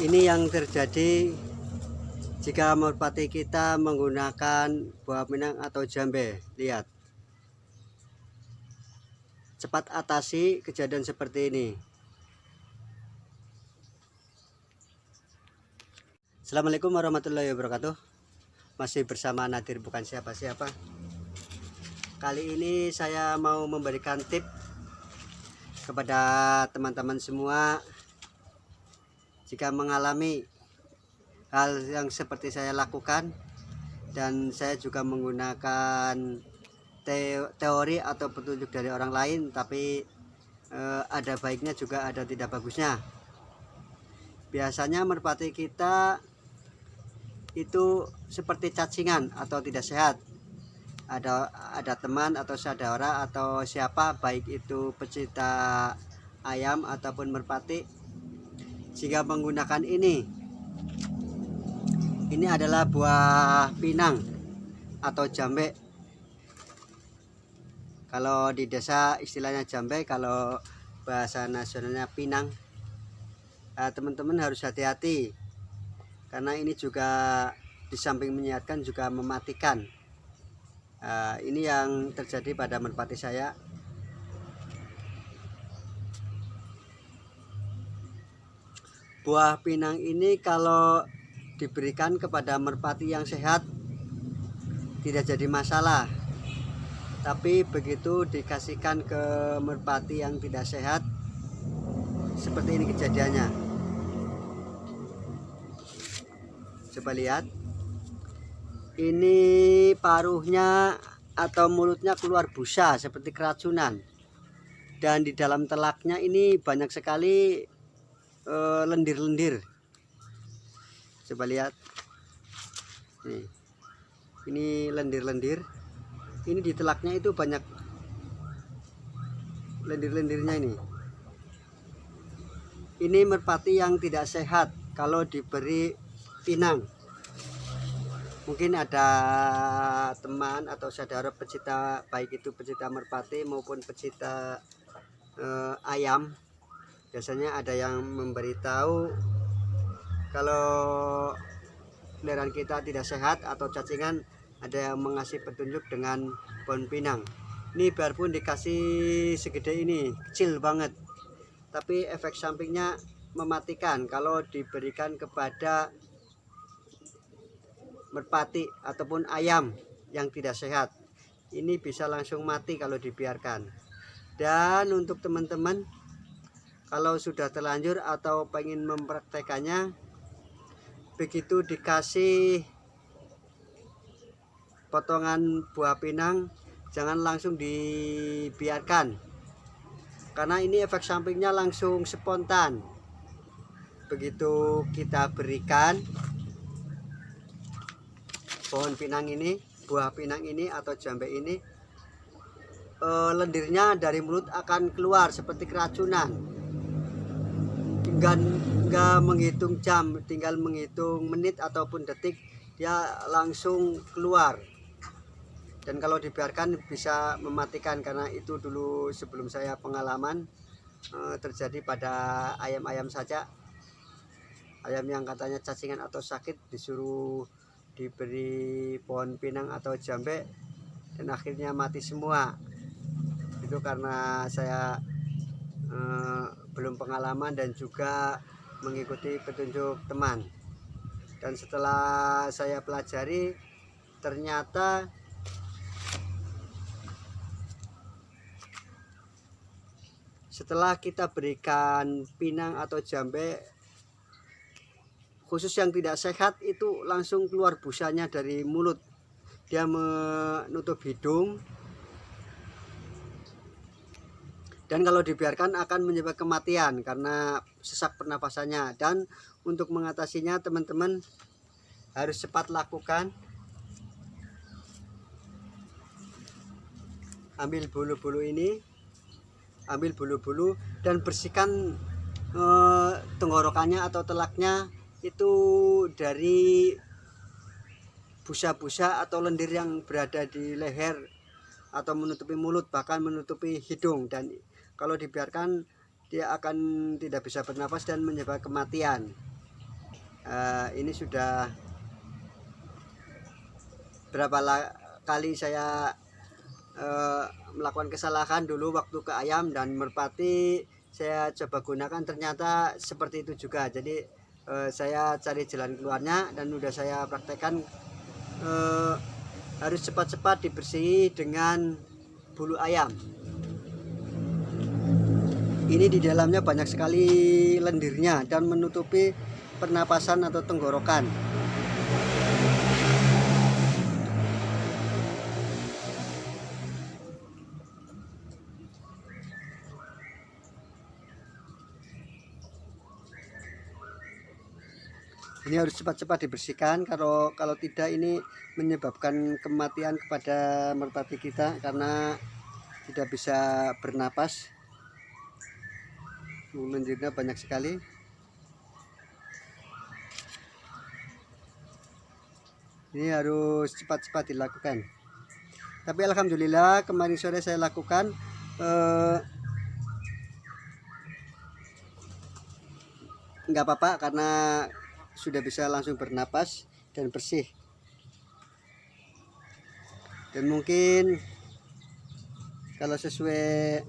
Ini yang terjadi jika merpati kita menggunakan buah pinang atau jambe. Lihat, cepat atasi kejadian seperti ini. Assalamualaikum warahmatullahi wabarakatuh. Masih bersama Nadir, bukan siapa-siapa. Kali ini saya mau memberikan tip kepada teman-teman semua jika mengalami hal yang seperti saya lakukan, dan saya juga menggunakan teori atau petunjuk dari orang lain, tapi ada baiknya juga ada tidak bagusnya. Biasanya merpati kita itu seperti cacingan atau tidak sehat. Ada teman atau saudara atau siapa, baik itu pecinta ayam ataupun merpati, jika menggunakan ini adalah buah pinang atau jambe. Kalau di desa istilahnya jambe, kalau bahasa nasionalnya pinang. Teman-teman harus hati-hati, karena ini juga di samping menyehatkan juga mematikan. Ini yang terjadi pada merpati saya. Buah pinang ini kalau diberikan kepada merpati yang sehat tidak jadi masalah, tapi begitu dikasihkan ke merpati yang tidak sehat, seperti ini kejadiannya. Coba lihat, ini paruhnya atau mulutnya keluar busa seperti keracunan, dan di dalam telaknya ini banyak sekali lendir-lendir. Coba lihat nih, ini lendir-lendir. Ini di telaknya itu banyak lendir-lendirnya. Ini merpati yang tidak sehat kalau diberi pinang. Mungkin ada teman atau saudara pecinta, baik itu pecinta merpati maupun pecinta ayam, biasanya ada yang memberitahu kalau peliharaan kita tidak sehat atau cacingan, ada yang mengasih petunjuk dengan pohon pinang. Ini biarpun dikasih segede ini, kecil banget, tapi efek sampingnya mematikan kalau diberikan kepada merpati ataupun ayam yang tidak sehat. Ini bisa langsung mati kalau dibiarkan. Dan untuk teman-teman, kalau sudah terlanjur atau pengen mempraktekannya, begitu dikasih potongan buah pinang, jangan langsung dibiarkan, karena ini efek sampingnya langsung spontan. Begitu kita berikan pohon pinang ini, buah pinang ini atau jambe ini, lendirnya dari mulut akan keluar seperti keracunan. Enggak menghitung jam, tinggal menghitung menit ataupun detik, dia langsung keluar. Dan kalau dibiarkan bisa mematikan, karena itu dulu sebelum saya pengalaman terjadi pada ayam-ayam saja. Ayam yang katanya cacingan atau sakit disuruh diberi pohon pinang atau jambe, dan akhirnya mati semua. Itu karena saya belum pengalaman dan juga mengikuti petunjuk teman. Dan setelah saya pelajari, ternyata setelah kita berikan pinang atau jambe, khusus yang tidak sehat itu langsung keluar busanya dari mulut. Dia menutup hidung, dan kalau dibiarkan akan menyebabkan kematian karena sesak pernapasannya. Dan untuk mengatasinya, teman-teman harus cepat lakukan. Ambil bulu-bulu ini, ambil bulu-bulu dan bersihkan tenggorokannya atau telaknya itu dari busa-busa atau lendir yang berada di leher atau menutupi mulut, bahkan menutupi hidung. Dan kalau dibiarkan, dia akan tidak bisa bernapas dan menyebabkan kematian. Ini sudah berapa kali saya melakukan kesalahan dulu waktu ke ayam dan merpati saya coba gunakan, ternyata seperti itu juga. Jadi saya cari jalan keluarnya dan udah saya praktekkan, harus cepat-cepat dibersihi dengan bulu ayam. Ini di dalamnya banyak sekali lendirnya dan menutupi pernapasan atau tenggorokan. Ini harus cepat-cepat dibersihkan, kalau tidak ini menyebabkan kematian kepada merpati kita karena tidak bisa bernapas. Lendirnya banyak sekali. Ini harus cepat-cepat dilakukan. Tapi alhamdulillah kemarin sore saya lakukan, nggak apa-apa karena sudah bisa langsung bernapas dan bersih. Dan mungkin kalau sesuai,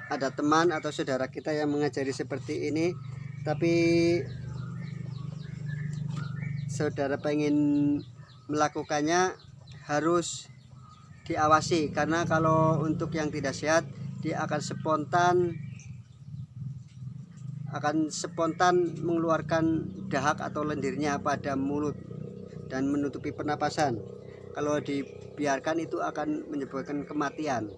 ada teman atau saudara kita yang mengajari seperti ini, tapi saudara pengen melakukannya harus diawasi, karena kalau untuk yang tidak sehat dia akan spontan mengeluarkan dahak atau lendirnya pada mulut dan menutupi pernapasan. Kalau dibiarkan itu akan menyebabkan kematian.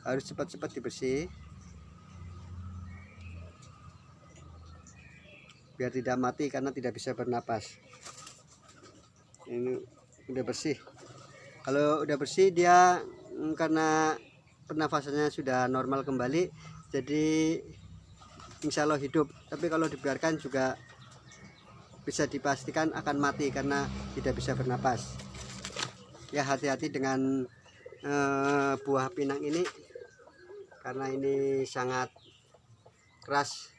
Harus cepat-cepat dibersih biar tidak mati karena tidak bisa bernapas. Ini udah bersih. Kalau udah bersih dia karena pernafasannya sudah normal kembali, jadi insya Allah hidup. Tapi kalau dibiarkan juga bisa dipastikan akan mati karena tidak bisa bernapas. Ya, hati-hati dengan buah pinang ini karena ini sangat keras.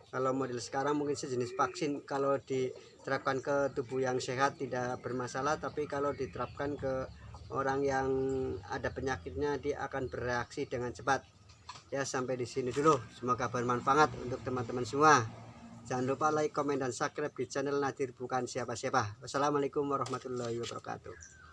Kalau model sekarang mungkin sejenis vaksin, kalau diterapkan ke tubuh yang sehat tidak bermasalah, tapi kalau diterapkan ke orang yang ada penyakitnya dia akan bereaksi dengan cepat. Ya, sampai di sini dulu, semoga bermanfaat untuk teman-teman semua. Jangan lupa like, komen, dan subscribe di channel Nadir Bukan Siapa-Siapa. Wassalamualaikum warahmatullahi wabarakatuh.